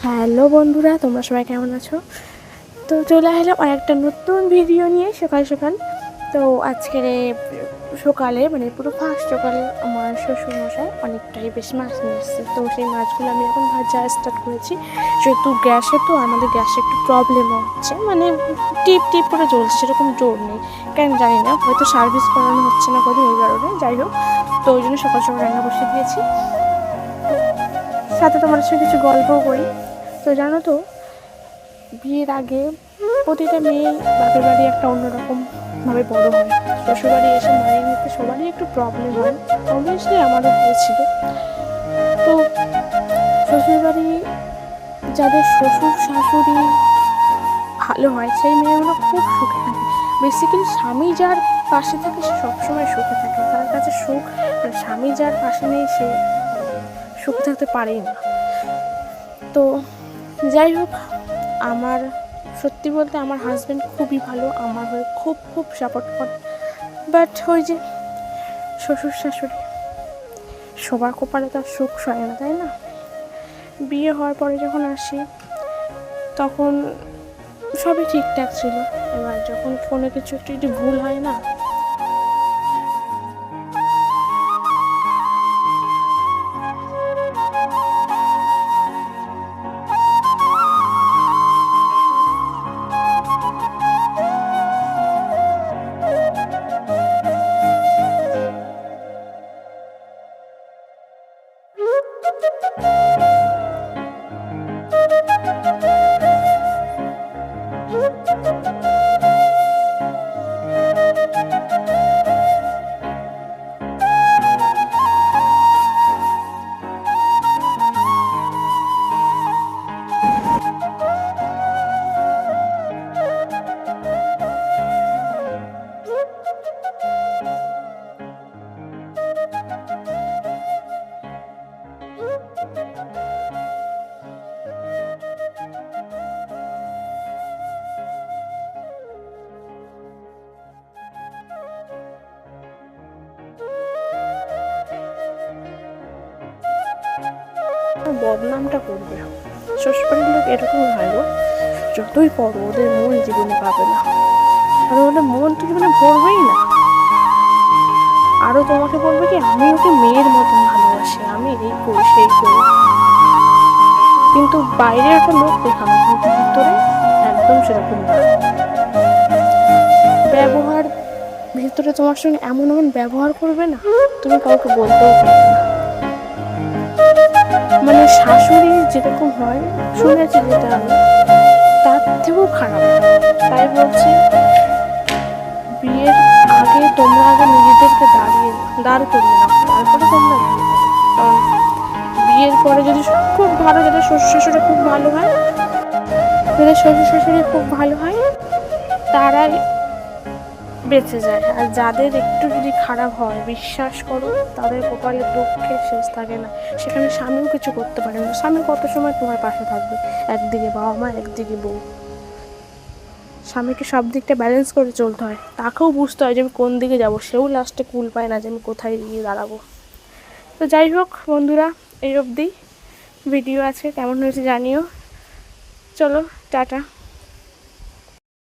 Hello বন্ধুরা, তোমরা সবাই কেমন আছো? তো চলে আসলাম আর একটা নতুন ভিডিও নিয়ে সকাল সকাল। তো আজকের সকালে মানে পুরো ফার্স্ট সকালে আমার শ্বশুরমশাই অনেকটাই বেশি মাছ নিয়ে এসেছে। তো সেই মাছগুলো আমি এখন ভাজা স্টার্ট করেছি। যেহেতু গ্যাসে তো আমাদের গ্যাসে একটু প্রবলেমও হচ্ছে, মানে টিপ টিপ করে জ্বলছে, সেরকম জোর নেই কেন জানি না, হয়তো সার্ভিস করানো হচ্ছে না কদিন ওই কারণে। যাই হোক, তো ওই জন্য সকাল সকাল রান্না বসে দিয়েছি। সাথে তোমাদের সঙ্গে কিছু গল্পও করি। তো জানো তো, বিয়ের আগে প্রতিটা মেয়ে বাপের বাড়ি একটা অন্যরকমভাবে বড় হয়। শ্বশুরবাড়ি এসে মানিয়ে নিতে সবারই একটু প্রবলেম হয়, অবভিয়াসলি আমারও হয়েছিল। তো শ্বশুরবাড়ি যাদের শ্বশুর শাশুড়ি ভালো হয় সেই মেয়েগুলো খুব সুখে থাকে। বেসিক্যালি স্বামী যার পাশে থাকে সে সবসময় সুখে থাকে। তার কাছে সুখ, মানে স্বামী যার পাশে নেই সে সুখে থাকতে পারেই না। তো যাই হোক, আমার সত্যি বলতে আমার হাজব্যান্ড খুবই ভালো, আমার হয়ে খুব খুব সাপোর্ট করে। বাট ওই যে শ্বশুর শাশুড়ি সবার কপালে তার সুখ সয় না, তাই না? বিয়ে হওয়ার পরে যখন আসি তখন সবই ঠিকঠাক ছিল। এবার যখন কোনো কিছু একটু যদি ভুল হয় না, বদনামটা করবে। শ্বশুরবাড়ির লোক এরকম হয় গো, যতই পড়ো ওদের মন জীবনে পাবে না, আর ওদের মন তো জীবনে ভরবেই না। আরও তোমাকে বলবে কি আমি ওকে মেয়ের মতন ভালোবাসি, আমি এই করি সেই করি, কিন্তু বাইরে একটা লোক দেখানো, কিন্তু ভিতরে একদম সেরকম না। ব্যবহার, ভিতরে তোমার সঙ্গে এমন এমন ব্যবহার করবে না, তুমি কাউকে বলতেও পারবে না। মানে শাশুড়ি যেরকম হয় শুনেছি যেটা আমি, তার থেকেও খারাপ। তাই বলছি, বিয়ের আগে তোমরা আগে নিজেদেরকে দাঁড় করিয়ে নাও, তারপরে তোমরা বিয়ে করো। কারণ বিয়ের পরে যদি খুব ভালো, যাদের শ্বশুর শাশুড়ি খুব ভালো হয়, যাদের শ্বশুর শাশুড়ি খুব ভালো হয় তারাই বেঁচে যায়। আর যাদের একটু যদি খারাপ হয়, বিশ্বাস করো তাদের কপালে দুঃখের শেষ থাকে না। সেখানে স্বামীও কিছু করতে পারে না। স্বামী কত সময় তোমার পাশে থাকবে? একদিকে বাবা মা, একদিকে বউ। স্বামীকে সব দিকটা ব্যালেন্স করে চলতে হয়, তাকেও বুঝতে হয় যে আমি কোন দিকে যাব। সেও লাস্টে কুল পায় না যে আমি কোথায় গিয়ে দাঁড়াবো। তো যাই হোক বন্ধুরা, এই অবধি ভিডিও আছে, কেমন হয়েছে জানিও। চলো টাটা।